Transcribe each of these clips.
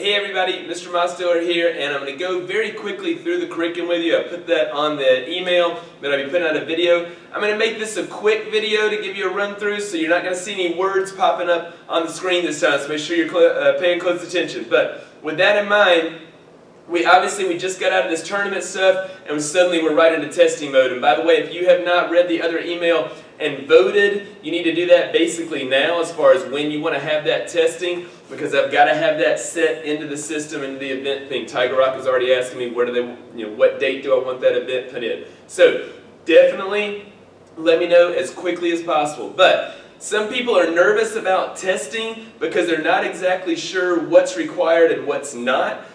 Hey everybody, Mr. Mostiller here, and I'm going to go very quickly through the curriculum with you. I put that on the email that I'll be putting out a video. I'm going to make this a quick video to give you a run through, so you're not going to see any words popping up on the screen this time, so make sure you're paying close attention. But with that in mind, we just got out of this tournament stuff, and suddenly we're right into testing mode. And by the way, if you have not read the other email and voted, you need to do that basically now as far as when you want to have that testing, because I've got to have that set into the system, into the event thing. Tiger Rock is already asking me where do they, what date do I want that event put in. So definitely let me know as quickly as possible. But some people are nervous about testing because they're not exactly sure what's required and what's not.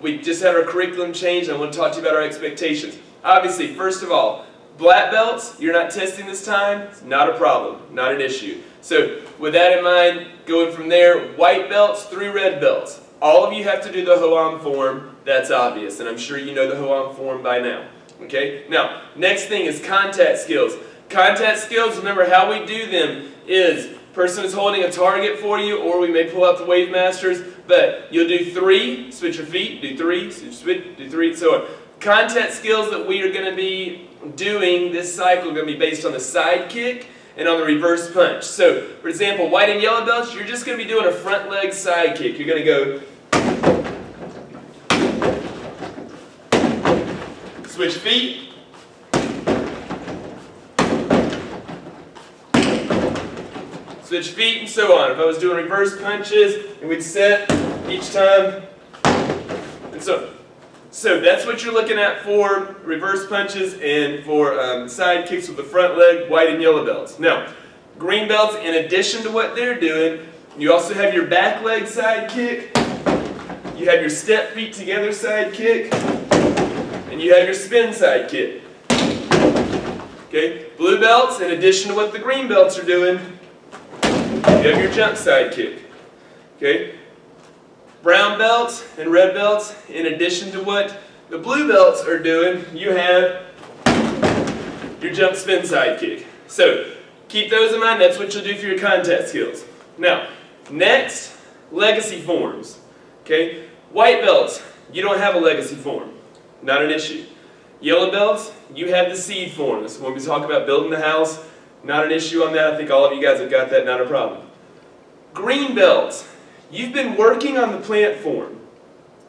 We just had our curriculum change, and I want to talk to you about our expectations. Obviously, first of all, black belts, you're not testing this time, it's not a problem, not an issue. So with that in mind, going from there, white belts through red belts. All of you have to do the HOAM form, that's obvious, and I'm sure you know the HOAM form by now. Okay? Now, next thing is contact skills. Contact skills, remember how we do them is person is holding a target for you, or we may pull out the Wave Masters, but you'll do 3, switch your feet, do 3, switch, do 3, so on. Contact skills that we are going to be doing this cycle are going to be based on the side kick and on the reverse punch. So, for example, white and yellow belts, you're just going to be doing a front leg side kick. You're going to go switch feet, switch feet, and so on. If I was doing reverse punches, and we'd set each time, and so that's what you're looking at for reverse punches and for side kicks with the front leg, white and yellow belts. Now, green belts, in addition to what they're doing, you also have your back leg side kick, you have your step feet together side kick, and you have your spin side kick. Okay, blue belts, in addition to what the green belts are doing, you have your jump side kick. Okay? Brown belts and red belts, in addition to what the blue belts are doing, you have your jump spin side kick. So, keep those in mind, that's what you'll do for your contact skills. Now, next, legacy forms. Okay? White belts, you don't have a legacy form. Not an issue. Yellow belts, you have the seed form. This is when we talk about building the house. Not an issue on that. I think all of you guys have got that, not a problem. Green belts, you've been working on the plant form.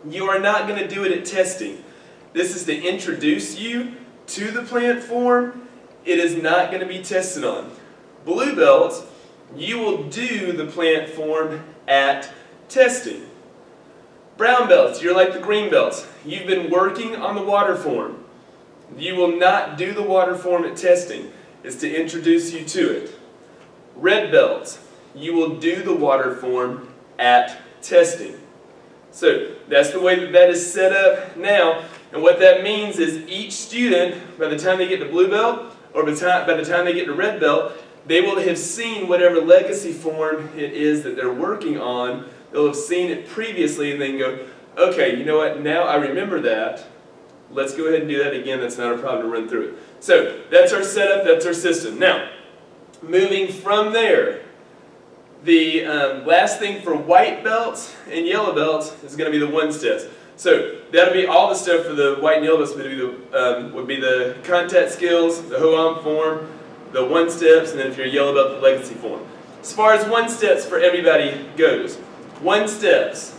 You are not going to do it at testing. This is to introduce you to the plant form. It is not going to be tested on. Blue belts, you will do the plant form at testing. Brown belts, you're like the green belts. You've been working on the water form. You will not do the water form at testing. It's to introduce you to it. Red belts, you will do the water form at testing. So that's the way that is set up now, and what that means is each student, by the time they get to blue belt, or by the time they get to red belt, they will have seen whatever legacy form it is that they're working on. They'll have seen it previously and then go, okay, you know what, now I remember that. Let's go ahead and do that again. That's not a problem to run through it. So that's our setup, that's our system. Now, moving from there, the last thing for white belts and yellow belts is going to be the one steps. So that'll be all the stuff for the white and yellow belts would be the contact skills, the HOAM form, the one steps, and then if you're a yellow belt, the legacy form. As far as one steps for everybody goes, one steps.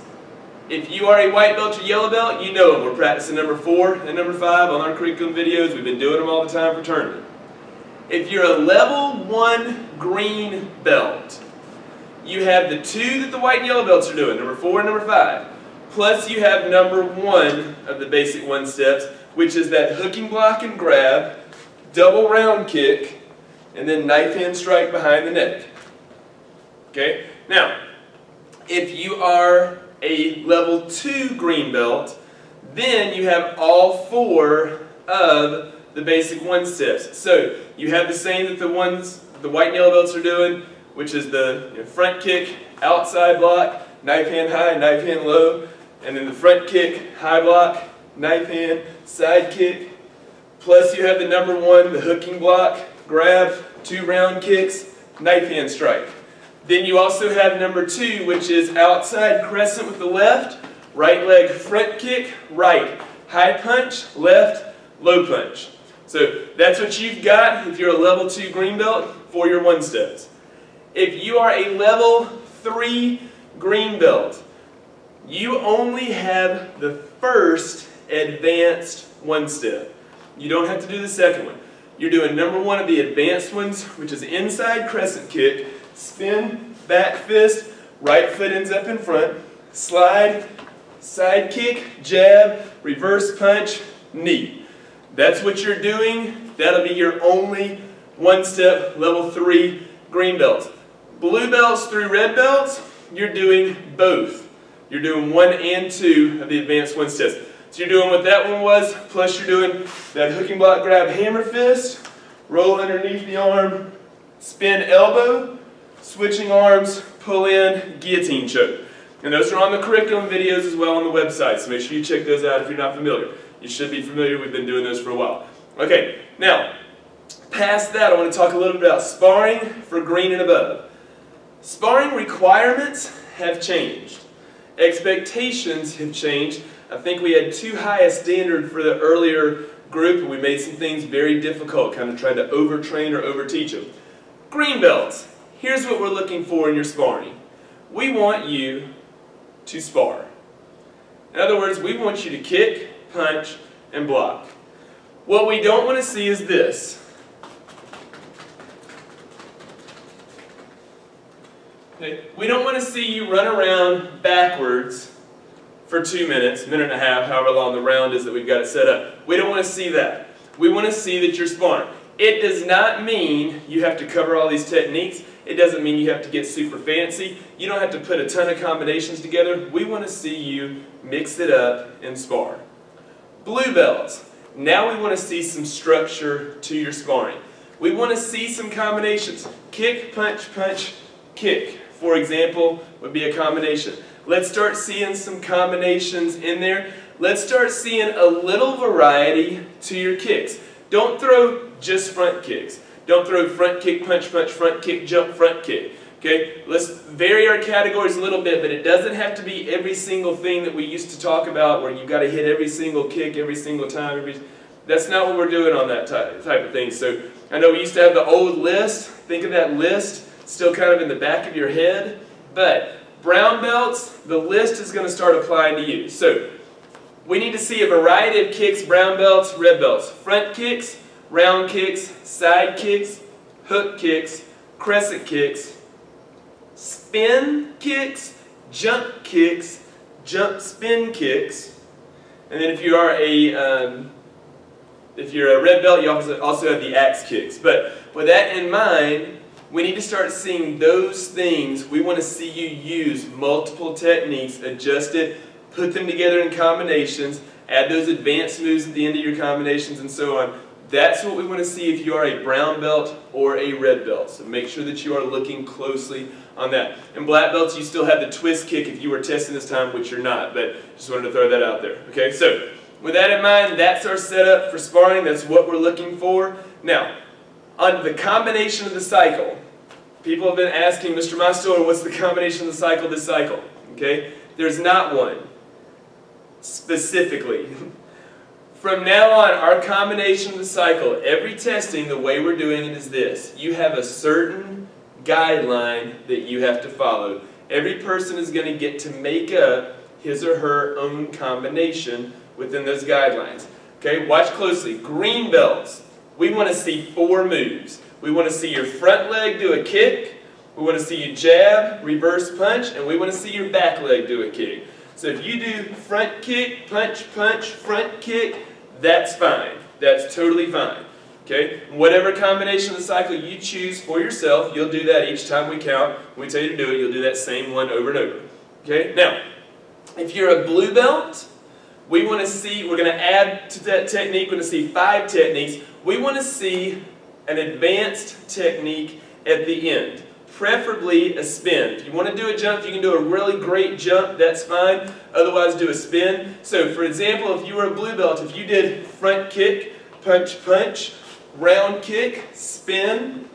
If you are a white belt or yellow belt, you know them. We're practicing number 4 and number 5 on our curriculum videos. We've been doing them all the time for tournament. If you're a level 1 green belt, you have the 2 that the white and yellow belts are doing, number 4 and number 5. Plus you have number 1 of the basic one steps, which is that hooking block and grab, double round kick, and then knife hand strike behind the neck. Okay? Now, if you are a level 2 green belt, then you have all 4 of the basic one steps. So you have the same that the white and yellow belts are doing, which is the front kick, outside block, knife hand high, knife hand low, and then the front kick, high block, knife hand, side kick. Plus you have the number 1, the hooking block, grab, 2 round kicks, knife hand strike. Then you also have number 2, which is outside crescent with the left, right leg front kick, right, high punch, left, low punch. So that's what you've got if you're a level 2 green belt for your one steps. If you are a level 3 green belt, you only have the first advanced one step. You don't have to do the second one. You're doing number 1 of the advanced ones, which is inside crescent kick, spin, back fist, right foot ends up in front, slide, side kick, jab, reverse punch, knee. That's what you're doing. That'll be your only one step level 3 green belts. Blue belts through red belts, you're doing both. You're doing 1 and 2 of the advanced one steps. So you're doing what that one was, plus you're doing that hooking block grab hammer fist, roll underneath the arm, spin elbow, switching arms, pull in, guillotine choke. And those are on the curriculum videos as well on the website, so make sure you check those out if you're not familiar. You should be familiar, we've been doing those for a while. Okay, now, past that I want to talk a little bit about sparring for green and above. Sparring requirements have changed. Expectations have changed. I think we had too high a standard for the earlier group and we made some things very difficult, kind of tried to overtrain or overteach them. Green belts, here's what we're looking for in your sparring. We want you to spar. In other words, we want you to kick, punch, and block. What we don't want to see is this. Okay. We don't want to see you run around backwards for 2 minutes, minute and a half, however long the round is that we've got it set up. We don't want to see that. We want to see that you're sparring. It does not mean you have to cover all these techniques. It doesn't mean you have to get super fancy. You don't have to put a ton of combinations together. We want to see you mix it up and spar. Blue belts. Now we want to see some structure to your sparring. We want to see some combinations. Kick, punch, punch, kick, for example, would be a combination. Let's start seeing some combinations in there. Let's start seeing a little variety to your kicks. Don't throw just front kicks. Don't throw front kick, punch, punch, front kick, jump, front kick. Okay? Let's vary our categories a little bit, but it doesn't have to be every single thing that we used to talk about where you've got to hit every single kick every single time. That's not what we're doing on that type of thing. So I know we used to have the old list. Think of that list still kind of in the back of your head. But brown belts, the list is going to start applying to you. So we need to see a variety of kicks, brown belts, red belts. Front kicks, round kicks, side kicks, hook kicks, crescent kicks, spin kicks, jump spin kicks. And then if you are if you're a red belt, you also have the axe kicks. But with that in mind, we need to start seeing those things. We want to see you use multiple techniques, adjust it, put them together in combinations, add those advanced moves at the end of your combinations and so on. That's what we want to see if you are a brown belt or a red belt. So make sure that you are looking closely on that. And black belts, you still have the twist kick if you were testing this time, which you're not, but just wanted to throw that out there. Okay, so with that in mind, that's our setup for sparring. That's what we're looking for. Now, on the combination of the cycle, people have been asking, Mr. Mastler, what's the combination of the cycle this cycle? Okay, there's not one specifically. From now on, our combination of the cycle, every testing, the way we're doing it is this. You have a certain guideline that you have to follow. Every person is going to get to make up his or her own combination within those guidelines. Okay, watch closely. Green belts, we want to see 4 moves. We want to see your front leg do a kick, we want to see you jab, reverse punch, and we want to see your back leg do a kick. So if you do front kick, punch, punch, front kick, that's fine. That's totally fine. Okay? Whatever combination of the cycle you choose for yourself, you'll do that each time we count. When we tell you to do it, you'll do that same one over and over. Okay? Now, if you're a blue belt, we want to see, we're going to add to that technique, we're going to see 5 techniques. We want to see an advanced technique at the end, preferably a spin. If you want to do a jump, you can do a really great jump, that's fine. Otherwise, do a spin. So, for example, if you were a blue belt, if you did front kick, punch, punch, round kick, spin,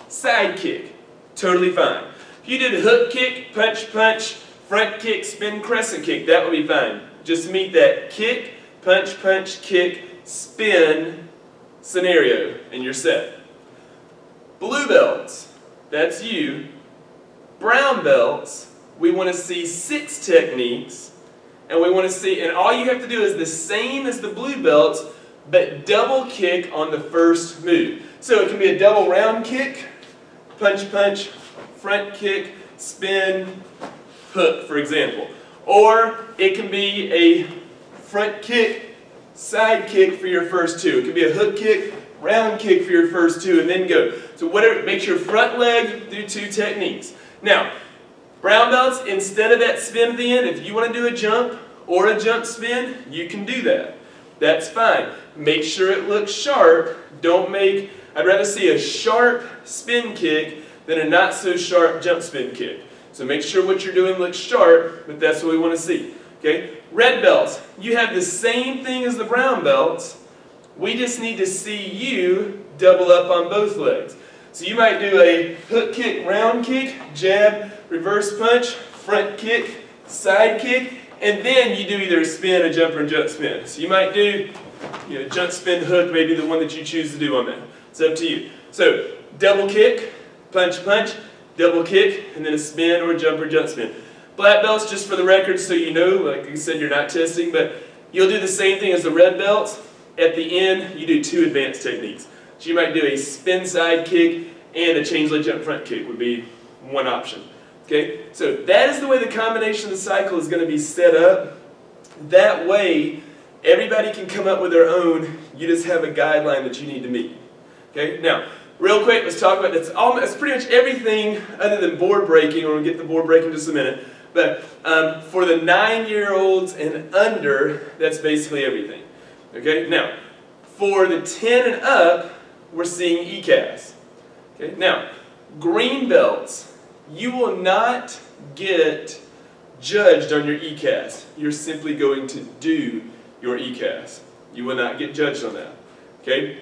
side kick, totally fine. you did a hook kick, punch, punch, front kick, spin, crescent kick, that would be fine. Just meet that kick, punch, punch, kick, spin scenario and you're set. Blue belts, that's you. Brown belts, we want to see 6 techniques, and we want to see, and all you have to do is the same as the blue belts, but double kick on the first move. So it can be a double round kick, punch, punch, front kick, spin, hook, for example. Or it can be a front kick, side kick for your first 2. It could be a hook kick, round kick for your first 2, and then go. So whatever, make your front leg do 2 techniques. Now, brown belts, instead of that spin at the end, if you want to do a jump or a jump spin, you can do that. That's fine. Make sure it looks sharp. Don't make, I'd rather see a sharp spin kick than a not so sharp jump spin kick. So make sure what you're doing looks sharp, but that's what we want to see. Okay? Red belts, you have the same thing as the brown belts. We just need to see you double up on both legs. So you might do a hook kick, round kick, jab, reverse punch, front kick, side kick, and then you do either a spin, a jump, or a jump spin. So you might do, jump, spin, hook, maybe the one that you choose to do on that. It's up to you. So double kick, punch, punch, double kick, and then a spin or a jump or jump spin. Black belts, just for the record, so you know, like I said, you're not testing, but you'll do the same thing as the red belts. At the end, you do 2 advanced techniques. So you might do a spin side kick and a change leg jump front kick would be one option. Okay, so that is the way the combination of the cycle is going to be set up. That way, everybody can come up with their own. You just have a guideline that you need to meet. Okay, now, real quick, let's talk about that's pretty much everything other than board breaking. We'll get the board breaking in just a minute. But for the 9-year-olds and under, that's basically everything. Okay, now, for the 10 and up, we're seeing ECAS. Okay, now, green belts, you will not get judged on your ECAS. You're simply going to do your ECAS. You will not get judged on that. Okay?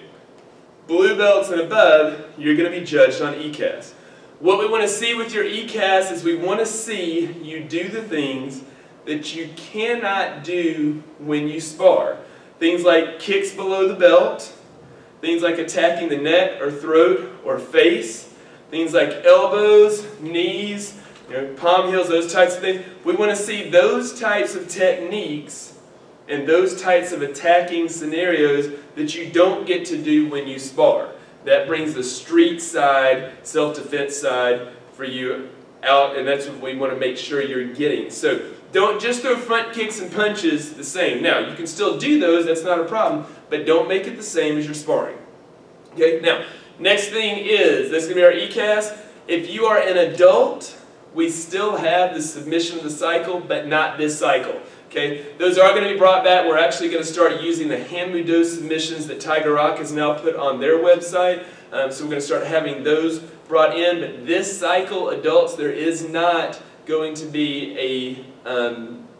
Blue belts and above, you're going to be judged on ECAS. What we want to see with your ECAS is we want to see you do the things that you cannot do when you spar. Things like kicks below the belt, things like attacking the neck or throat or face, things like elbows, knees, palm heels, those types of things. We want to see those types of techniques and those types of attacking scenarios that you don't get to do when you spar. That brings the street side, self-defense side for you out, and that's what we want to make sure you're getting. So don't just throw front kicks and punches the same. Now, you can still do those, that's not a problem, but don't make it the same as your sparring. Okay, now, next thing is, that's going to be our ECAS. If you are an adult, we still have the submission of the cycle, but not this cycle. Okay, those are going to be brought back. We're actually going to start using the Hanmudo submissions that Tiger Rock has now put on their website. So we're going to start having those brought in. But this cycle, adults, there is not going to be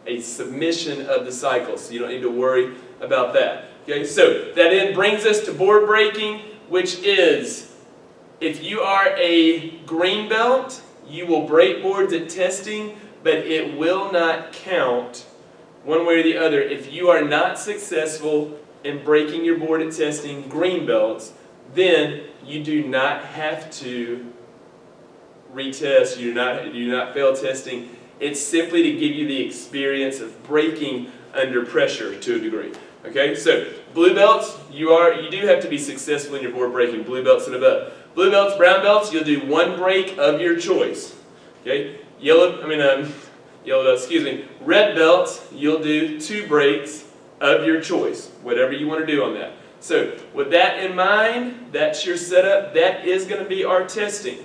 a submission of the cycle. So you don't need to worry about that. Okay, so that then brings us to board breaking, which is, if you are a green belt, you will break boards at testing, but it will not count one way or the other. If you are not successful in breaking your board at testing green belts, then you do not have to retest, you do not fail testing. It's simply to give you the experience of breaking under pressure to a degree. Okay, so blue belts, you do have to be successful in your board breaking, blue belts and above. Blue belts, brown belts, you'll do 1 break of your choice. Okay, red belts, you'll do 2 breaks of your choice, whatever you want to do on that. So with that in mind, that's your setup. That is going to be our testing.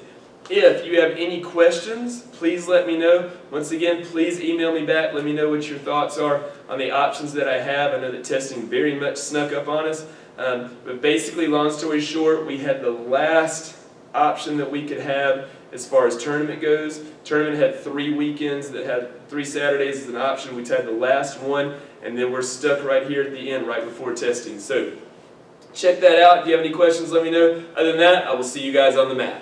If you have any questions, please let me know. Once again, please email me back. Let me know what your thoughts are on the options that I have. I know that testing very much snuck up on us. But basically, long story short, we had the last option that we could have as far as tournament goes. Tournament had 3 weekends that had 3 Saturdays as an option. We had the last one, and then we're stuck right here at the end, right before testing. So check that out. If you have any questions, let me know. Other than that, I will see you guys on the mat.